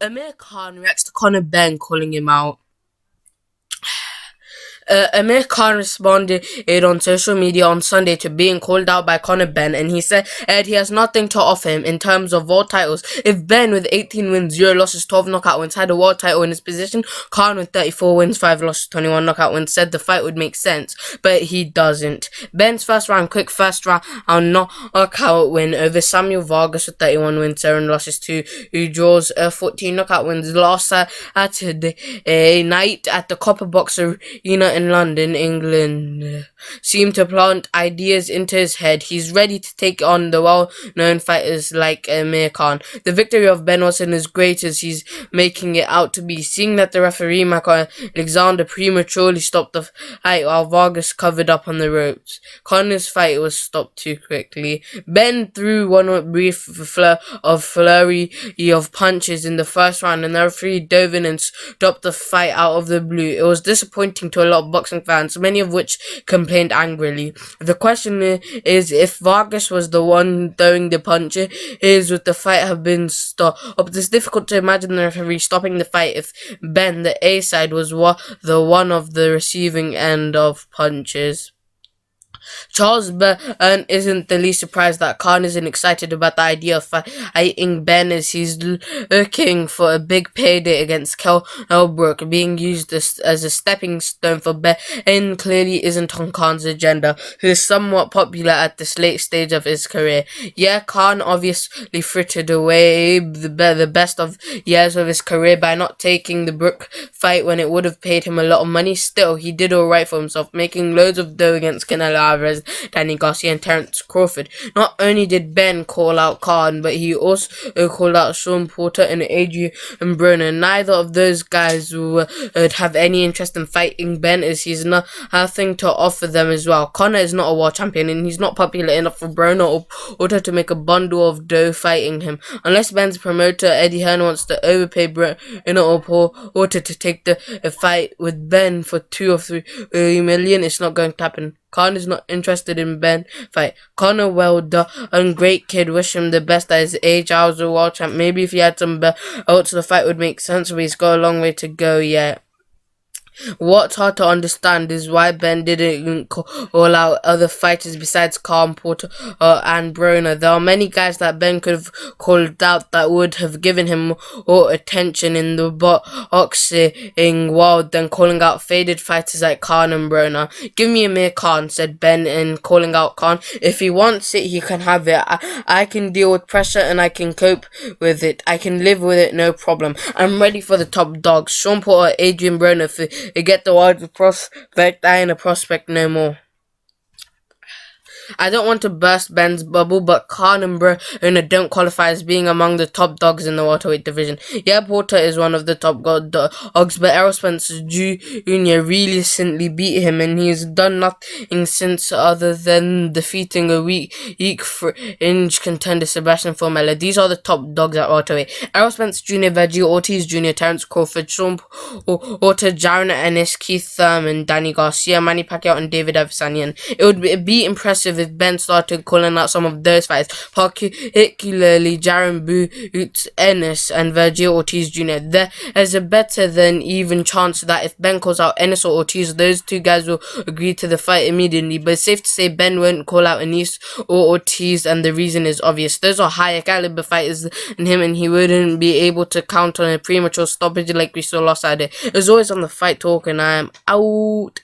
Amir Khan reacts to Conor Benn calling him out. Amir Khan responded on social media on Sunday to being called out by Conor Benn, and he said he has nothing to offer him in terms of world titles. If Benn, with 18 wins, 0 losses, 12 knockout wins, had a world title in his position, Khan, with 34 wins, 5 losses, 21 knockout wins, said the fight would make sense, but he doesn't. Benn's quick first round knockout win over Samuel Vargas with 31 wins, 7 losses, 2 draws, 14 knockout wins last Saturday night at the Copper Box Arena in London, England, seemed to plant ideas into his head. He's ready to take on the well-known fighters like Amir Khan. The victory of Benn wasn't as great as he's making it out to be, seeing that the referee, Michael Alexander, prematurely stopped the fight while Vargas covered up on the ropes. Connor's fight was stopped too quickly. Benn threw one brief flurry of punches in the first round, and the referee dove in and stopped the fight out of the blue. It was disappointing to a lot of boxing fans, many of which complained angrily. The question is, if Vargas was the one throwing the punches, would the fight have been stopped? It's difficult to imagine the referee stopping the fight if Benn, the A side, was the one of the receiving end of punches. Charles Byrne isn't the least surprised that Khan isn't excited about the idea of fighting Benn, as he's looking for a big payday against Kell Brook, being used as a stepping stone for Benn clearly isn't on Khan's agenda, who is somewhat popular at this late stage of his career. Yeah, Khan obviously frittered away the best of years of his career by not taking the Brook fight when it would have paid him a lot of money. Still, he did alright for himself, making loads of dough against Canelo Alvarez, Danny Garcia, and Terence Crawford. Not only did Benn call out Khan, but he also called out Sean Porter and Adrian Broner. Neither of those guys would have any interest in fighting Benn, as he's nothing to offer them as well. Conor is not a world champion, and he's not popular enough for Broner or Porter to make a bundle of dough fighting him. Unless Benn's promoter Eddie Hearn wants to overpay Broner or Porter to take the fight with Benn for 2 or 3 million, it's not going to happen. Khan is not interested in Benn fight. Conor, well done, great kid. Wish him the best at his age. I was a world champ. Maybe if he had some belts, the fight would make sense, but he's got a long way to go yet. What's hard to understand is why Benn didn't call out other fighters besides Khan, Porter, and Broner. There are many guys that Benn could have called out that would have given him more attention in the boxing world than calling out faded fighters like Khan and Broner. Give me Amir Khan, said Benn in calling out Khan. If he wants it, he can have it. I can deal with pressure and I can cope with it. I can live with it, no problem. I'm ready for the top dogs. Sean Porter, Adrian Broner, get the word prospect. I ain't a prospect no more. I don't want to burst Benn's bubble, but Khan and Broner don't qualify as being among the top dogs in the welterweight division. Yeah, Porter is one of the top dogs, but Errol Spence Jr. recently beat him, and he's done nothing since other than defeating a weak fringe contender Sebastian Formella. These are the top dogs at welterweight. Errol Spence Jr., Vergil Ortiz Jr., Terence Crawford, Sean Porter, Jaron Ennis, Keith Thurman, Danny Garcia, Manny Pacquiao, and David Avsanian. It would be impressive if Benn started calling out some of those fights, particularly Jaron Boots Ennis and Vergil Ortiz Jr. There's a better than even chance that if Benn calls out Ennis or Ortiz, those two guys will agree to the fight immediately. But it's safe to say Benn won't call out Ennis or Ortiz, and the reason is obvious. Those are higher caliber fighters than him, and he wouldn't be able to count on a premature stoppage like we saw last Saturday. As always on the Fight Talk, and I am out.